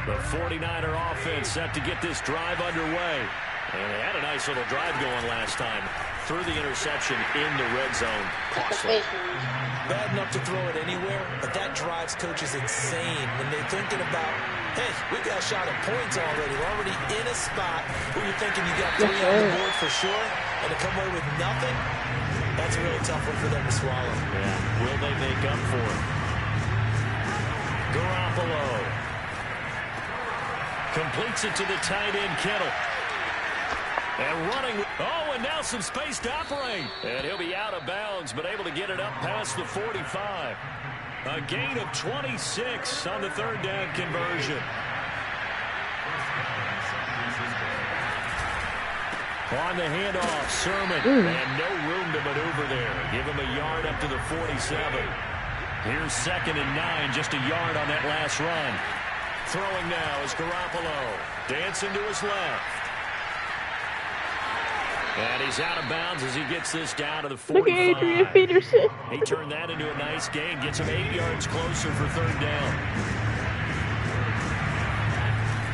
The 49er offense set to get this drive underway. And they had a nice little drive going last time. Threw the interception in the red zone. Costly. Bad enough to throw it anywhere, but that drives coaches insane when they're thinking about, hey, we've got a shot at points already. We're already in a spot where you're thinking you got 3 on the board for sure, and to come away with nothing, that's a really tough one for them to swallow. Yeah, will they make up for it? Garoppolo completes it to the tight end, Kittle. And running. Oh, and now some space to operate. And he'll be out of bounds, but able to get it up past the 45. A gain of 26 on the 3rd down conversion. On the handoff, Sermon. And no room to maneuver there. Give him a yard up to the 47. Here's 2nd and 9, just a yard on that last run. Throwing now is Garoppolo. Dancing to his left. And he's out of bounds as he gets this down to the 45. Look at Adrian Peterson. He turned that into a nice gain. Gets him 8 yards closer for 3rd down.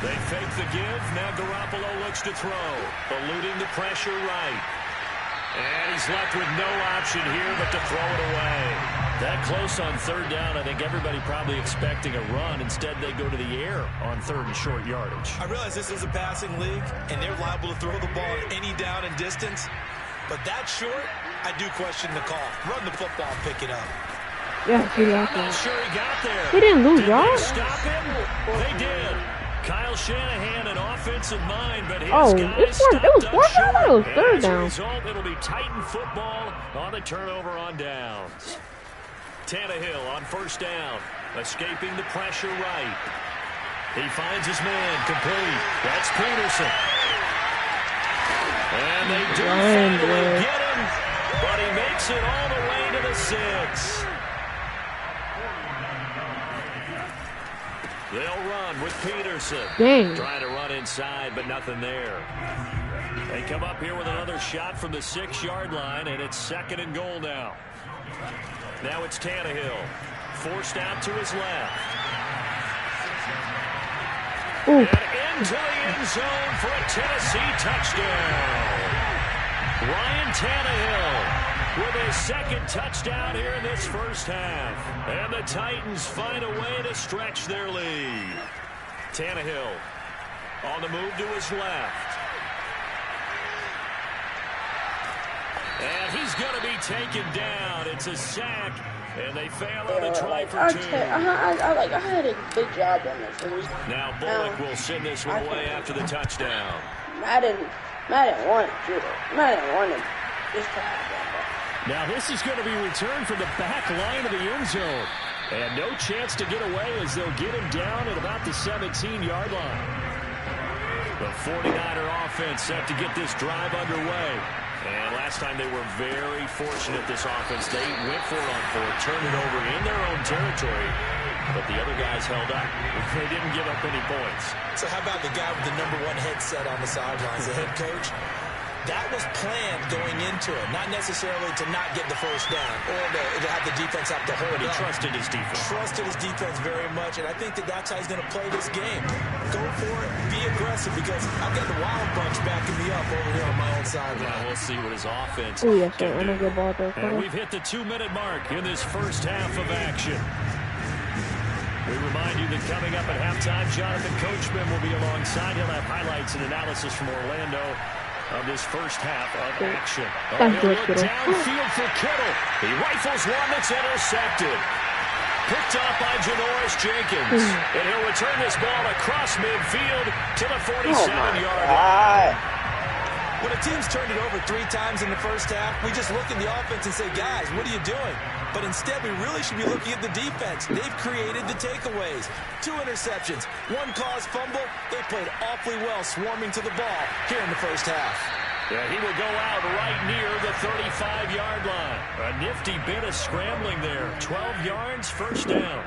They fake the give. Now Garoppolo looks to throw. Eluding the pressure right. And he's left with no option here but to throw it away. That close on 3rd down, I think everybody probably expecting a run. Instead, they go to the air on 3rd and short yardage. I realize this is a passing league, and they're liable to throw the ball at any down and distance. But that short, I do question the call. Run the football and pick it up. Yeah, he I'm not sure he got there. He didn't lose yards. Stop him? They did. Kyle Shanahan, an offensive mind, but his it was 4th down or it was 3rd down? As a result, it'll be Titan football on the turnover on downs. Tannehill on 1st down, escaping the pressure right. He finds his man complete. That's Peterson. And they do finally get him, but he makes it all the way to the 6. They'll run with Peterson. Dang. Trying to run inside, but nothing there. They come up here with another shot from the 6-yard line, and it's 2nd and goal now. Now it's Tannehill. Forced out to his left. Ooh. And into the end zone for a Tennessee touchdown. Ryan Tannehill with his 2nd touchdown here in this first half. And the Titans find a way to stretch their lead. Tannehill on the move to his left. And he's going to be taken down. It's a sack, and they fail on the try for 2. I had a good job on this. Now Bullock will send this one away after the touchdown. Madden wanted just to have that. Now this is going to be returned from the back line of the end zone. And no chance to get away as they'll get him down at about the 17-yard line. The 49er offense set to get this drive underway. And last time they were very fortunate, this offense. They went for it on 4th, turned it over in their own territory, but the other guys held up. They didn't give up any points. So how about the guy with the #1 headset on the sidelines, the head coach? That was planned going into it, not necessarily to not get the first down or to have the defense have to hold But he up. trusted his defense. Trusted his defense very much, and I think that's how he's going to play this game. Go for it, be aggressive, because I've got the Wild Bunch backing me up over here on my own sideline. Well, we'll see what his offense Oh, yes, can sir. do. Good ball there. And we've hit the 2-minute mark in this first half of action. We remind you that coming up at halftime, Jonathan Coachman will be alongside. He'll have highlights and analysis from Orlando of this first half of action. He'll look downfield for Kittle. He rifles one that's intercepted. Picked off by Janoris Jenkins. And he'll return this ball across midfield to the 47-yard line. When a team's turned it over 3 times in the first half, we just look at the offense and say, guys, what are you doing? But instead, we really should be looking at the defense. They've created the takeaways. 2 interceptions, 1 caused fumble. They played awfully well swarming to the ball here in the first half. Yeah, he will go out right near the 35-yard line. A nifty bit of scrambling there. 12 yards, first down.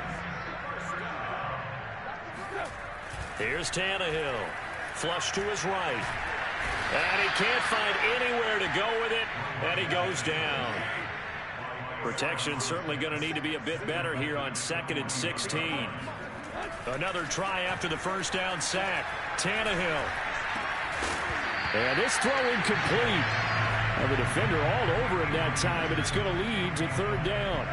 Here's Tannehill. Flush to his right. And he can't find anywhere to go with it, and he goes down. Protection certainly going to need to be a bit better here on 2nd and 16. Another try after the first down sack. Tannehill. And this throw incomplete. The defender all over him that time, and it's going to lead to third down.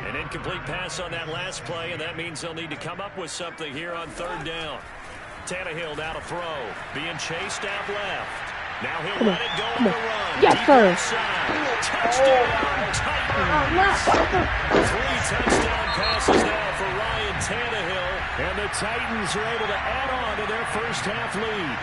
An incomplete pass on that last play, and that means they'll need to come up with something here on third down. Tannehill now to throw. Being chased out left. Now he'll let it go on the run. Yes, sir. Touchdown, Titans. 3 touchdown passes now for Ryan Tannehill. And the Titans are able to add on to their first half lead.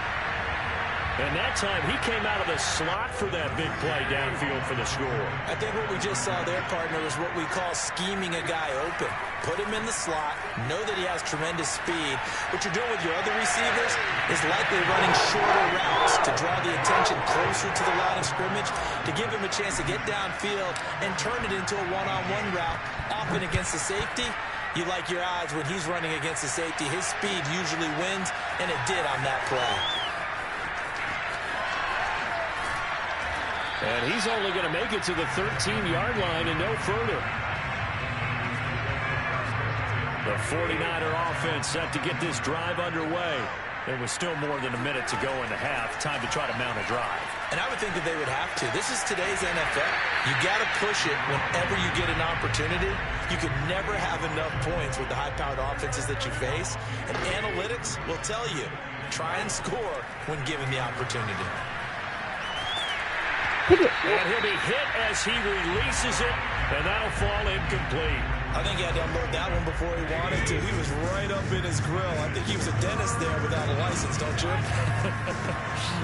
And that time, he came out of the slot for that big play downfield for the score. I think what we just saw there, partner, is what we call scheming a guy open. Put him in the slot, know that he has tremendous speed. What you're doing with your other receivers is likely running shorter routes to draw the attention closer to the line of scrimmage, to give him a chance to get downfield and turn it into a one-on-one route, often against the safety. You like your odds when he's running against the safety. His speed usually wins, and it did on that play. And he's only going to make it to the 13-yard line and no further. The 49er offense set to get this drive underway. There was still more than a minute to go in the half. Time to try to mount a drive. And I would think that they would have to. This is today's NFL. You got to push it whenever you get an opportunity. You could never have enough points with the high-powered offenses that you face. And analytics will tell you, try and score when given the opportunity. And he'll be hit as he releases it, and that'll fall incomplete. I think he had to unload that one before he wanted to. He was right up in his grill. I think he was a dentist there without a license, don't you?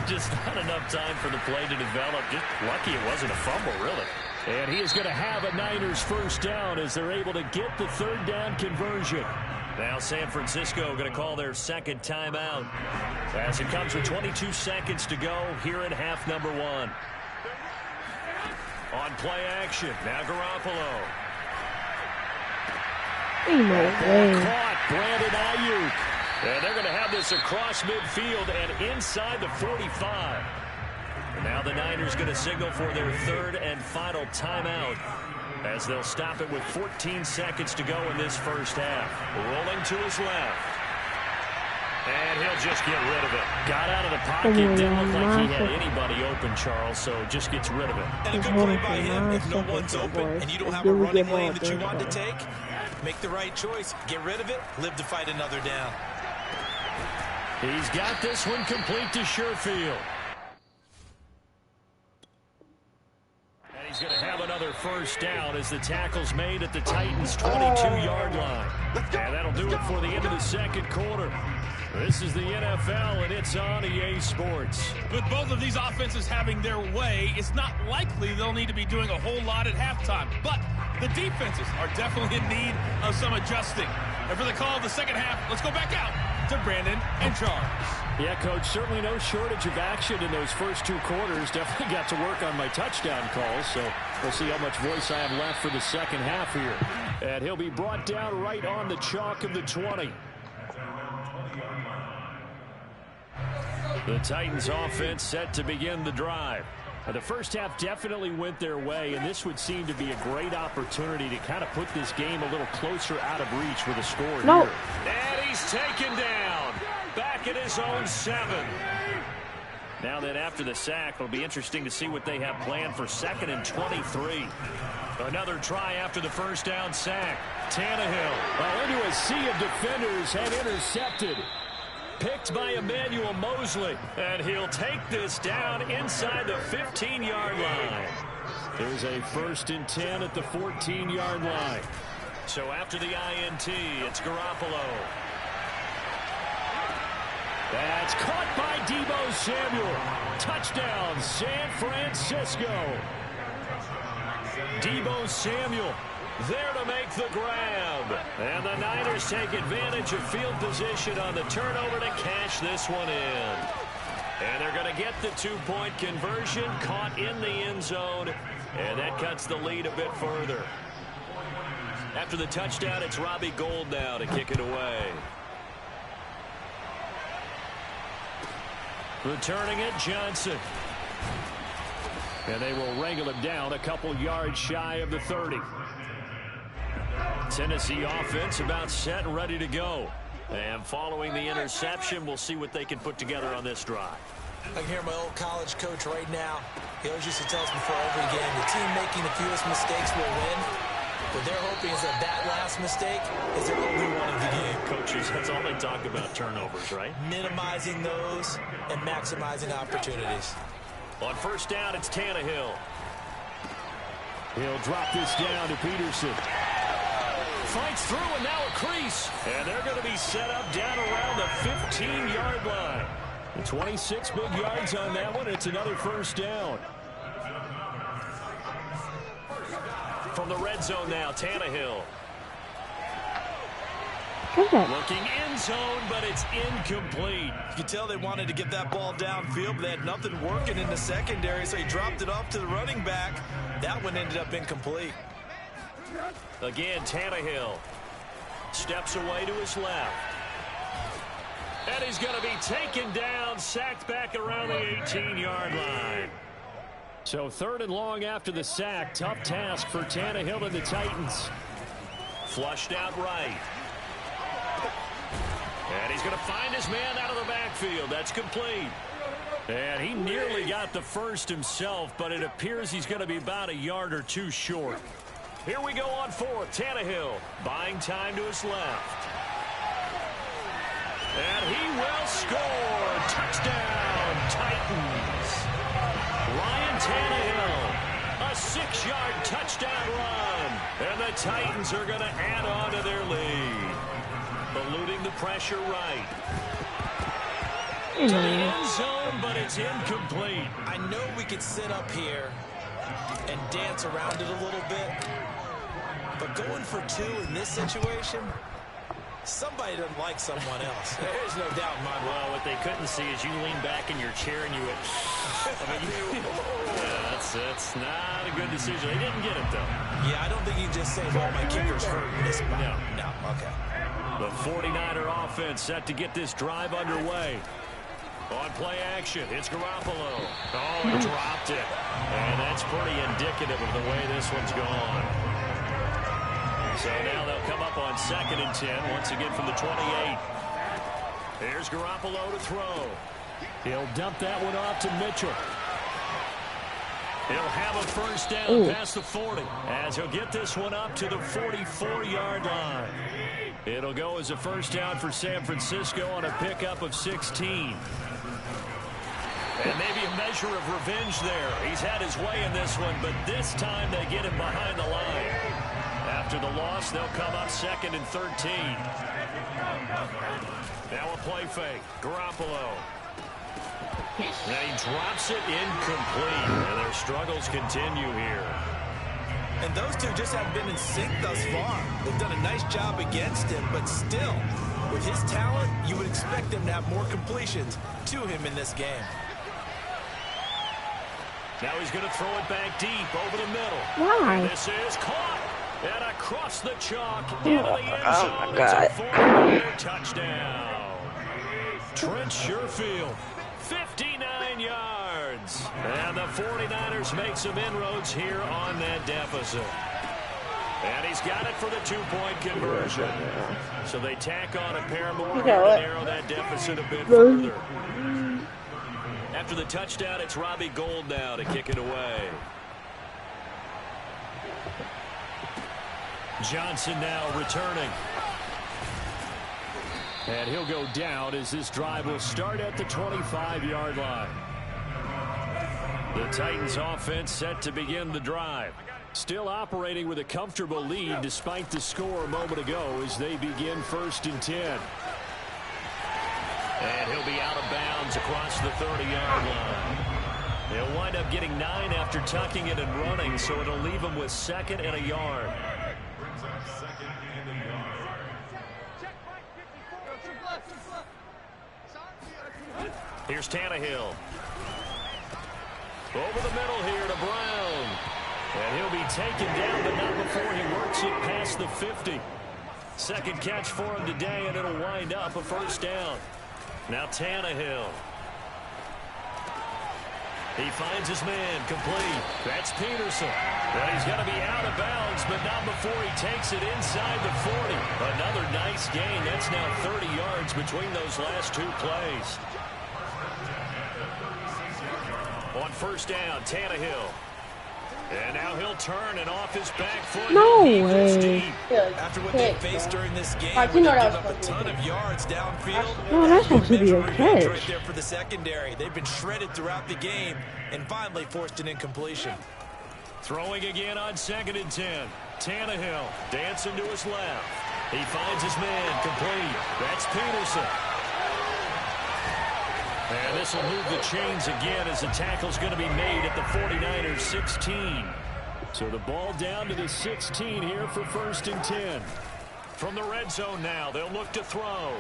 Just not enough time for the play to develop. Just lucky it wasn't a fumble, really. And he is going to have a Niners first down as they're able to get the third down conversion. Now San Francisco going to call their second timeout as it comes with 22 seconds to go here in half number 1. On play action, now Garoppolo. Caught, Brandon Ayuk. And they're going to have this across midfield and inside the 45. And now the Niners going to signal for their third and final timeout as they'll stop it with 14 seconds to go in this first half. Rolling to his left. And he'll just get rid of it. Got out of the pocket. Didn't look like he had anybody open, Charles, so just gets rid of it. And a good play by him. If no one's open and you don't have a running lane that you want to take, make the right choice. Get rid of it. Live to fight another down. He's got this one complete to Sherfield. And he's going to have another first down as the tackle's made at the Titans' 22-yard line. And that'll do it for the end of the second quarter. This is the NFL, and it's on EA Sports. With both of these offenses having their way, it's not likely they'll need to be doing a whole lot at halftime. But the defenses are definitely in need of some adjusting. And for the call of the second half, let's go back out to Brandon and Charles. Yeah, Coach, certainly no shortage of action in those first 2 quarters. Definitely got to work on my touchdown calls, so we'll see how much voice I have left for the second half here. And he'll be brought down right on the chalk of the 20. The Titans offense set to begin the drive. The first half definitely went their way, and this would seem to be a great opportunity to kind of put this game a little closer out of reach with a score here. And he's taken down. Back at his own 7. Now then, after the sack, it'll be interesting to see what they have planned for 2nd and 23. Another try after the first down sack. Tannehill, well, into a sea of defenders, and intercepted. Picked by Emmanuel Mosley, and he'll take this down inside the 15-yard line. There's a 1st and 10 at the 14-yard line. So after the INT, it's Garoppolo. That's caught by Deebo Samuel. Touchdown, San Francisco. Deebo Samuel there to make the grab. And the Niners take advantage of field position on the turnover to cash this one in. And they're going to get the 2-point conversion, caught in the end zone, and that cuts the lead a bit further. After the touchdown, it's Robbie Gould now to kick it away. Returning it, Johnson. And they will wrangle him down a couple yards shy of the 30. Tennessee offense about set and ready to go. And following the interception, we'll see what they can put together on this drive. I can hear my old college coach right now. He always used to tell us before every game, the team making the fewest mistakes will win. What they're hoping is that last mistake is their only one of the game. Coaches, that's all they talk about, turnovers, right? Minimizing those and maximizing opportunities. On first down, it's Tannehill. He'll drop this down to Peterson. Fights through, and now a crease. And they're going to be set up down around the 15-yard line. 26 big yards on that one. It's another first down. From the red zone now, Tannehill. Looking end zone, but it's incomplete. You can tell they wanted to get that ball downfield, but they had nothing working in the secondary, so he dropped it off to the running back. That one ended up incomplete. Again, Tannehill steps away to his left. And he's going to be taken down, sacked back around the 18-yard line. So 3rd and long after the sack. Tough task for Tannehill and the Titans. Flushed out right. And he's going to find his man out of the backfield. That's complete. And he nearly got the first himself, but it appears he's going to be about a yard or two short. Here we go on 4th. Tannehill buying time to his left. And he will score. Touchdown, Titans. Ryan Tannehill, a 6-yard touchdown run. And the Titans are going to add on to their lead. Eluding the pressure right. To the end zone, but it's incomplete. I know we could sit up here and dance around it a little bit, but going for 2 in this situation, somebody doesn't like someone else. There's no doubt in my mind. Well, what they couldn't see is you lean back in your chair and you went, yeah, that's not a good decision. They didn't get it, though. Yeah, I don't think you can just say, well, my kicker's hurt in this spot. No, okay. The 49er offense set to get this drive underway. On play action, it's Garoppolo. Oh, he dropped it. And that's pretty indicative of the way this one's gone. So now they'll come up on 2nd and 10, once again from the 28. Here's Garoppolo to throw. He'll dump that one off to Mitchell. He'll have a first down past the 40, as he'll get this one up to the 44-yard line. It'll go as a first down for San Francisco on a pickup of 16. And maybe a measure of revenge there. He's had his way in this one, but this time they get him behind the line. After the loss, they'll come up 2nd and 13. Now a play fake. Garoppolo. And he drops it incomplete. And their struggles continue here. And those two just haven't been in sync thus far. They've done a nice job against him, but still, with his talent, you would expect him to have more completions to him in this game. Now he's going to throw it back deep over the middle. Why? And this is caught. And across the chalk into the end zone. Oh, my God. It's a 4-yard touchdown. Trent Sherfield, 59 yards. And the 49ers make some inroads here on that deficit. And he's got it for the 2-point conversion. So they tack on a pair more to narrow that deficit a bit further. After the touchdown, it's Robbie Gould now to kick it away. Johnson now returning. And he'll go down as this drive will start at the 25-yard line. The Titans offense set to begin the drive. Still operating with a comfortable lead despite the score a moment ago as they begin 1st and 10. And he'll be out of bounds across the 30-yard line. He'll wind up getting 9 after tucking it and running, so it'll leave him with 2nd and a yard. Here's Tannehill. Over the middle here to Brown. And he'll be taken down, but not before he works it past the 50. Second catch for him today, and it'll wind up a first down. Now Tannehill. He finds his man, complete. That's Peterson. But he's going to be out of bounds, but not before he takes it inside the 40. Another nice gain. That's now 30 yards between those last two plays. On first down, Tannehill. And now he'll turn and off his back foot. No way. After what they faced during this game, I when they know give that up a was ton of yards downfield, No, that's supposed to be a right catch. there for the secondary. They've been shredded throughout the game and finally forced an incompletion. Throwing again on 2nd and 10. Tannehill dancing to his left. He finds his man, complete. That's Peterson. And this will move the chains again as the tackle's going to be made at the 49ers 16. So the ball down to the 16 here for 1st and 10. From the red zone now, they'll look to throw.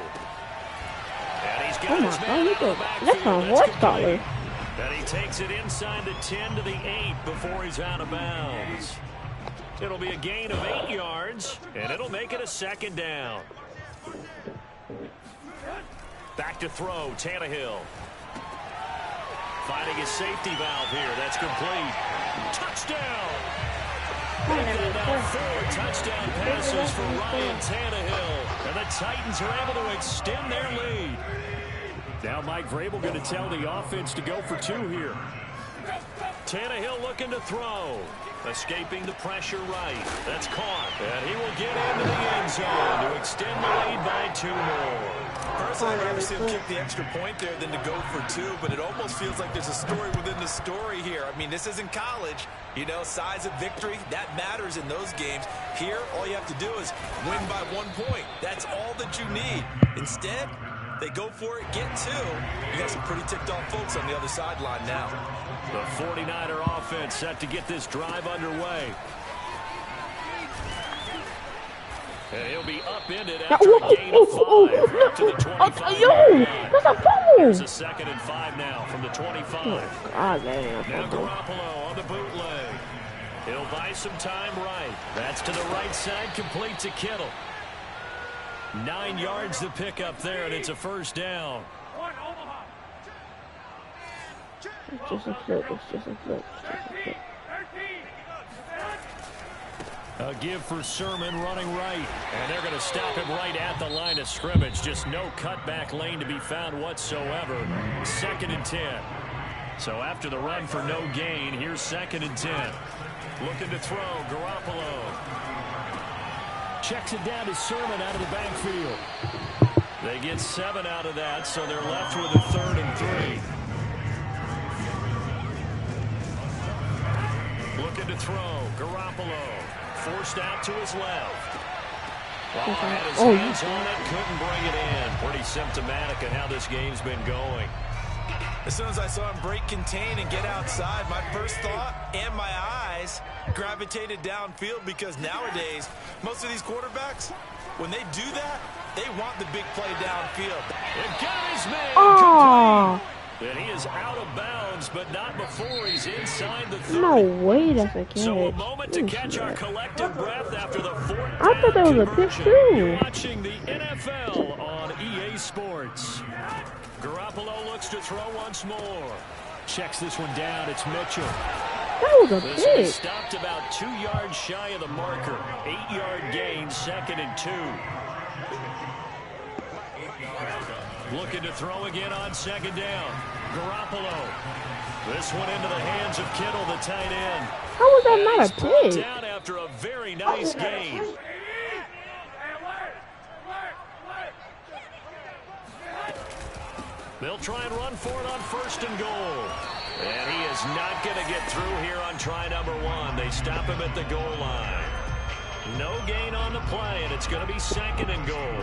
And he's got his man out of the backfield. That's a horse collar. And he takes it inside the 10 to the 8 before he's out of bounds. It'll be a gain of 8 yards, and it'll make it a 2nd down. Back to throw, Tannehill. Finding his safety valve here. That's complete. Touchdown! Now 4 touchdown passes for Ryan Tannehill. And the Titans are able to extend their lead. Now Mike Vrabel going to tell the offense to go for 2 here. Tannehill looking to throw. Escaping the pressure right. That's caught. And he will get into the end zone to extend the lead by 2 more. Personally, I'd rather see him kick the extra point there than to go for 2, but it almost feels like there's a story within the story here. I mean, this isn't college. You know, size of victory, that matters in those games. Here, all you have to do is win by 1 point. That's all that you need. Instead, they go for it, get 2. You got some pretty ticked off folks on the other sideline now. The 49er offense set to get this drive underway. And he'll be upended after a gain of 5 up to the 25. Yo, that's a fumble. Here's a 2nd and 5 now from the 25. God damn. Now Garoppolo on the bootleg. He'll buy some time right. That's to the right side, complete to Kittle. 9 yards to pick up there, and it's a 1st down. It's just a flip. It's just a flip. A give for Sermon running right. And they're going to stop him right at the line of scrimmage. Just no cutback lane to be found whatsoever. 2nd and 10. So after the run for no gain, here's 2nd and 10. Looking to throw, Garoppolo. Checks it down to Sermon out of the backfield. They get 7 out of that, so they're left with a 3rd and 3. Looking to throw, Garoppolo. Forced out to his left. Had his hands on it, couldn't bring it in. Pretty symptomatic of how this game's been going. As soon as I saw him break contain and get outside, my first thought and my eyes gravitated downfield, because nowadays, most of these quarterbacks, when they do that, they want the big play downfield. It got his man. Oh. And he is out of bounds, but not before he's inside the 30. No way that's a catch. So a moment to catch our collective breath after the 4th I thought that was a pick too. You're watching the NFL on EA Sports. Garoppolo looks to throw once more. Checks this one down. It's Mitchell. That was a This one pick. stopped about 2 yards shy of the marker. 8-yard gain, 2nd and 2. Looking to throw again on 2nd down. Garoppolo. This one into the hands of Kittle, the tight end. How was that not a pick? Down after a very nice game. They'll try and run for it on 1st and goal. And he is not going to get through here on try number 1. They stop him at the goal line. No gain on the play, and it's going to be 2nd and goal.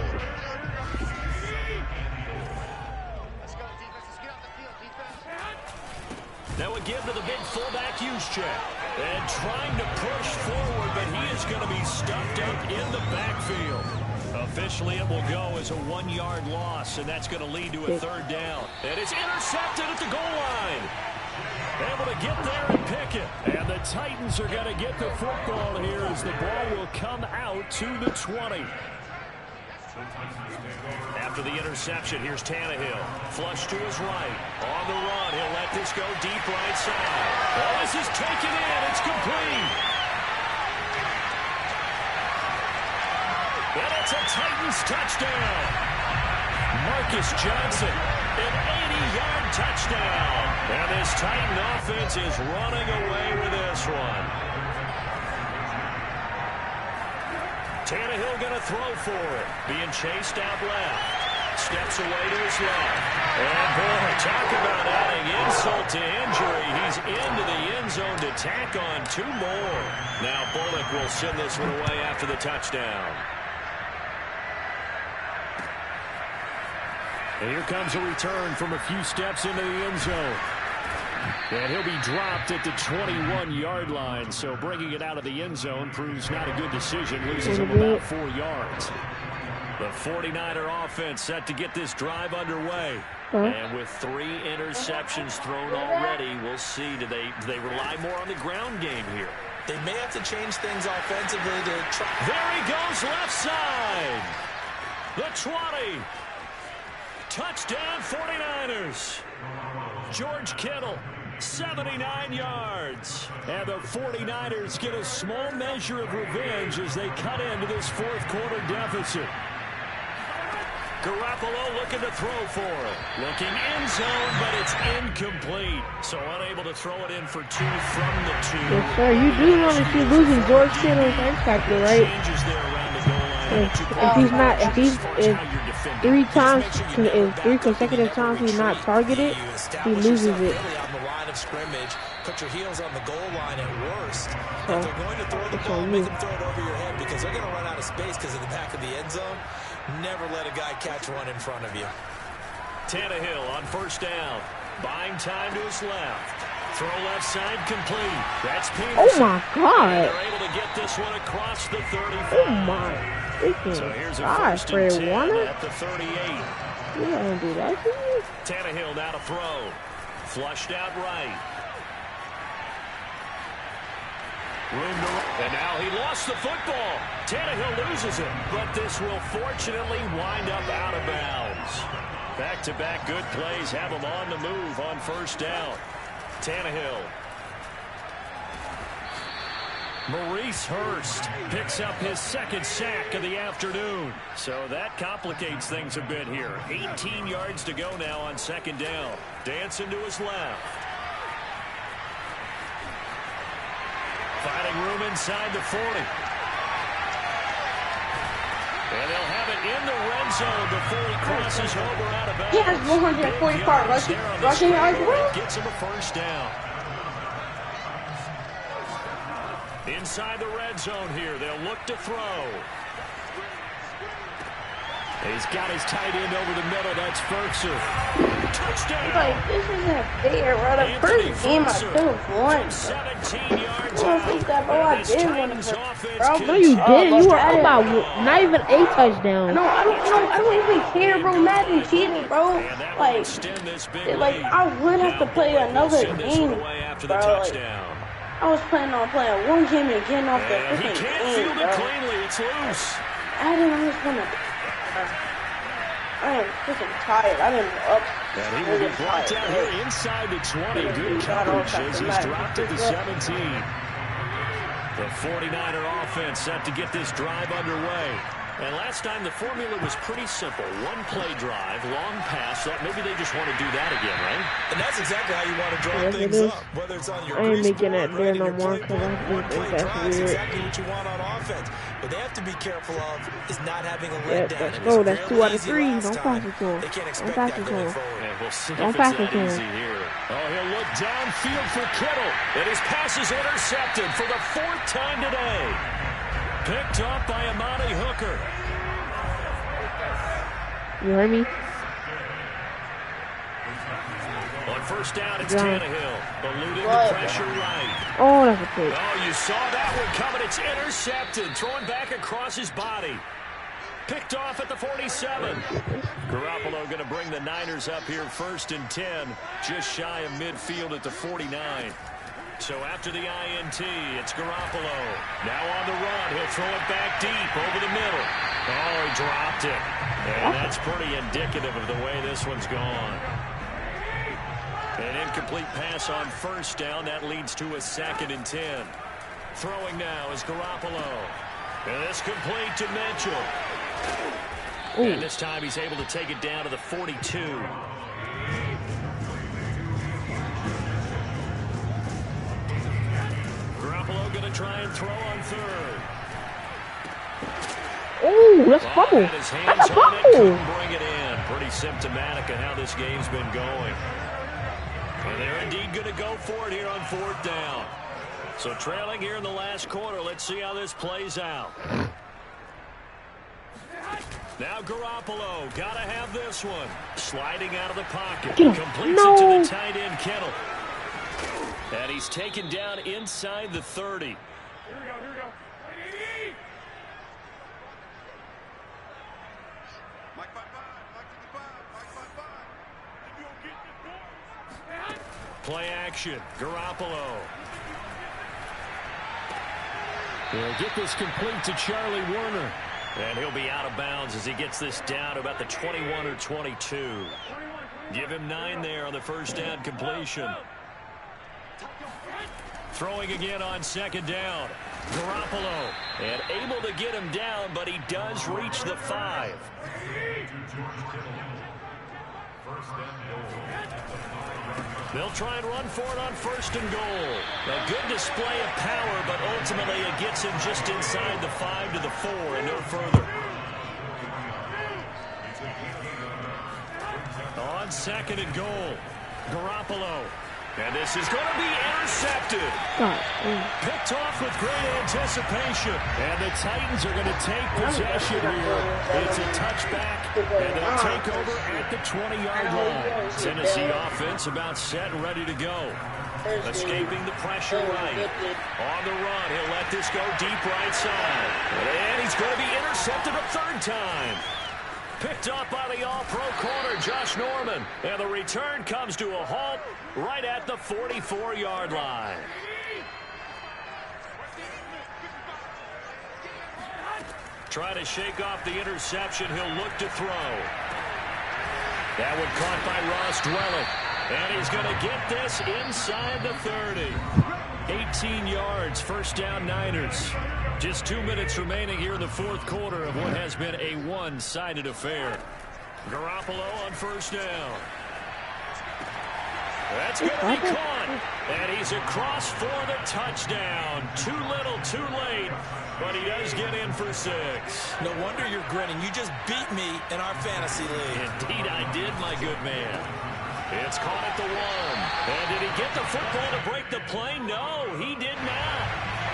Now a give to the big fullback Juszczyk. And trying to push forward, but he is going to be stuffed up in the backfield. Officially, it will go as a 1-yard loss, and that's going to lead to a 3rd down. And it's intercepted at the goal line. Able to get there and pick it. And the Titans are going to get the football here as the ball will come out to the 20. After the interception, here's Tannehill. Flush to his right. On the run, he'll let this go deep right side. Oh, this is taken in. It's complete. And it's a Titans touchdown. Marcus Johnson, an 80-yard touchdown. And this Titan offense is running away with this one. Tannehill going to throw for it. Being chased out left. Steps away to his left. And boy, talk about adding insult to injury. He's into the end zone to tack on 2 more. Now Bullock will send this one away after the touchdown. And here comes a return from a few steps into the end zone. And he'll be dropped at the 21-yard line, so bringing it out of the end zone proves not a good decision, loses him about 4 yards. The 49er offense set to get this drive underway. And with 3 interceptions thrown already, we'll see, do they rely more on the ground game here? They may have to change things offensively to try. There he goes, left side. The 20. Touchdown 49ers. George Kittle, 79 yards. And the 49ers get a small measure of revenge as they cut into this 4th quarter deficit. Garoppolo looking to throw for it. Looking end zone, but it's incomplete. So unable to throw it in for 2 from the 2. Yes, sir. You do want to see losing George Kittle's X factor, right? Changes there around the goal line. If 3 consecutive times he's not targeted, he loses it. On the line of scrimmage, put your heels on the goal line at worst. If they're going to throw the ball, make them throw it over your head because they're going to run out of space because of the back of the end zone. Never let a guy catch one in front of you. Tannehill on first down. Buying time to his left. Throw left side complete. That's Peterson. Oh, my God. They're able to get this one across the 35. Oh, my freaking So here's a God, 1st and 10 Warner. at the 38. You don't do that to me. Tannehill now to throw. Flushed out right. Room to run. And now he lost the football. Tannehill loses it, but this will fortunately wind up out of bounds. Back-to-back good plays have him on the move on first down. Tannehill. Maurice Hurst picks up his 2nd sack of the afternoon. So that complicates things a bit here. 18 yards to go now on 2nd down. Dancing to his left. Finding room inside the 40. And they'll have it in the red zone before he crosses over out of bounds. He has 145 rushing yards. Gets him a 1st down. Inside the red zone here, they'll look to throw. He's got his tight end over the middle. That's Ferguson. Touchdown. Like, this isn't fair, bro. The first game I could have won. 17 yards I don't think that, bro. I did win the first, bro. No, you didn't. You were up by not even a touchdown. No, I don't even care, bro. Madden cheated, bro. Like, I would have to play another game, bro. Like, I was planning on playing one game and getting off the freaking He can't game, field bro. it cleanly. It's loose. I just want to. I am freaking tired. I've been up. And he will be brought down here inside the 20. Good coverage as he's dropped at the 17. The 49er offense set to get this drive underway. And last time the formula was pretty simple. 1-play drive, long pass. That maybe they just want to do that again, right? And that's exactly how you want to draw things up. Whether it's on your I ain't making board, that there no your more playbook, because I one-play think drive that's is weird. exactly what you want on offense. What they have to be careful of is not having a Yeah, letdown. let's go. That's 2 out of 3. Don't pass it to him. They can't Don't expect pass that it to going him. forward. And we'll see Don't if pass it's it to that him. easy here. Oh, he'll look downfield for Kittle. And his pass is intercepted for the 4th time today. Picked up by Amani Hooker. You heard me? On first down, it's Tannehill. Eluding the pressure right. Oh, that's a pick. Oh, you saw that one coming. It's intercepted. Throwing back across his body. Picked off at the 47. Garoppolo going to bring the Niners up here 1st and 10. Just shy of midfield at the 49. So after the INT, it's Garoppolo. Now on the run. He'll throw it back deep over the middle. Oh, he dropped it. And that's pretty indicative of the way this one's gone. An incomplete pass on first down. That leads to a 2nd and 10. Throwing now is Garoppolo. And it's complete to Mitchell. Ooh. And this time he's able to take it down to the 42. Garoppolo going to try and throw on 3rd. Oh, that's fumble. His hands on it, couldn't bring it in. Pretty symptomatic of how this game's been going. And they're indeed going to go for it here on 4th down. So trailing here in the last quarter. Let's see how this plays out. Now Garoppolo, gotta have this one. Sliding out of the pocket. Completes it to the tight end, Kittle. And he's taken down inside the 30. Here we go. Play action, Garoppolo. He'll get this complete to Charlie Warner. And he'll be out of bounds as he gets this down to about the 21 or 22. Give him 9 there on the first down completion. Throwing again on 2nd down. Garoppolo. And able to get him down, but he does reach the 5. They'll try and run for it on 1st and goal. A good display of power, but ultimately it gets him just inside the 5 to the 4 and no further. On 2nd and goal, Garoppolo. And this is going to be intercepted. Picked off with great anticipation. And the Titans are going to take possession here. It's a touchback, and they'll take over at the 20-yard line. Tennessee offense about set and ready to go. Escaping the pressure right. On the run, he'll let this go deep right side. And he's going to be intercepted a 3rd time. Picked up by the all-pro corner, Josh Norman. And the return comes to a halt right at the 44-yard line. Trying to shake off the interception. He'll look to throw. That one caught by Ross Dwelling. And he's going to get this inside the 30. 18 yards, 1st down Niners. Just 2 minutes remaining here in the 4th quarter of what has been a one-sided affair. Garoppolo on 1st down. That's going to be caught. And he's across for the touchdown. Too little, too late. But he does get in for 6. No wonder you're grinning. You just beat me in our fantasy league. Indeed I did, my good man. It's caught at the 1. And did he get the football to break the play? No, he did not.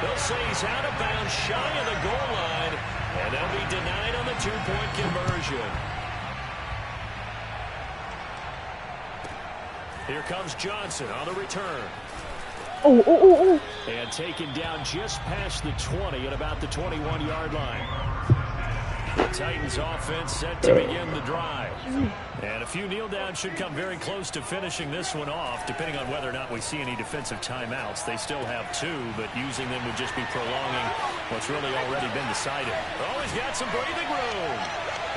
They'll say he's out of bounds shy of the goal line. And they'll be denied on the 2-point conversion. Here comes Johnson on the return. And taken down just past the 20 at about the 21-yard line. The Titans offense set to begin the drive. And a few kneel downs should come very close to finishing this one off, depending on whether or not we see any defensive timeouts. They still have 2, but using them would just be prolonging what's really already been decided. Oh, he's got some breathing room.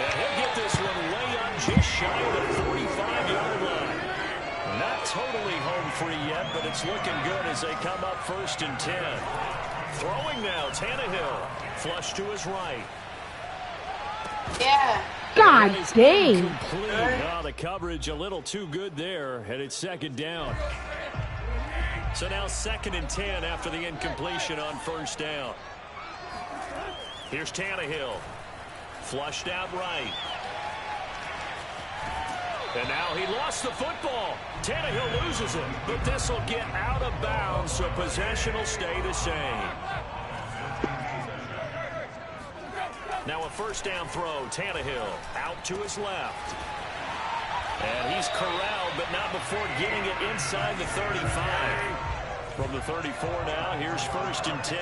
And he'll get this one way up just shy of the 45-yard line. Not totally home free yet, but it's looking good as they come up 1st and 10. Throwing now, Tannehill. Flush to his right. Yeah. God dang. Oh, the coverage a little too good there, and it's 2nd down. So now 2nd and 10 after the incompletion on 1st down. Here's Tannehill. Flushed out right. And now he lost the football. Tannehill loses it, but this will get out of bounds, so possession will stay the same. Now a 1st down throw. Tannehill out to his left. And he's corralled, but not before getting it inside the 35. From the 34 now, here's 1st and 10.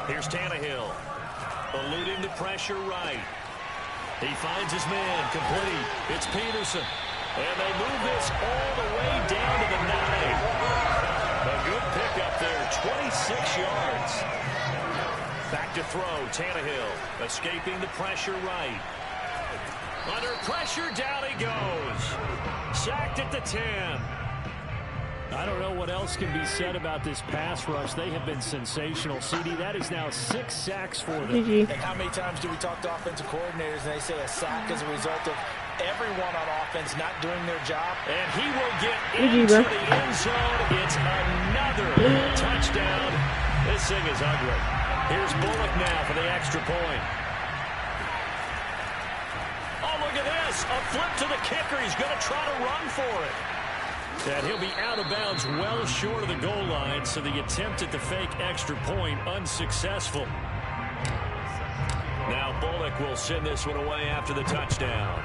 Here's Tannehill. Eluding the pressure right. He finds his man complete. It's Peterson. And they move this all the way down to the 9. A good pickup there, 26 yards. Back to throw, Tannehill, escaping the pressure right. Under pressure, down he goes. Sacked at the 10. I don't know what else can be said about this pass rush. They have been sensational. CD, that is now 6 sacks for them. And how many times do we talk to offensive coordinators and they say a sack is a result of everyone on offense not doing their job? And he will get into the end zone. It's another touchdown. This thing is ugly. Here's Bullock now for the extra point. Oh, look at this. A flip to the kicker. He's going to try to run for it. And he'll be out of bounds well short of the goal line, so the attempt at the fake extra point unsuccessful. Now Bullock will send this one away after the touchdown.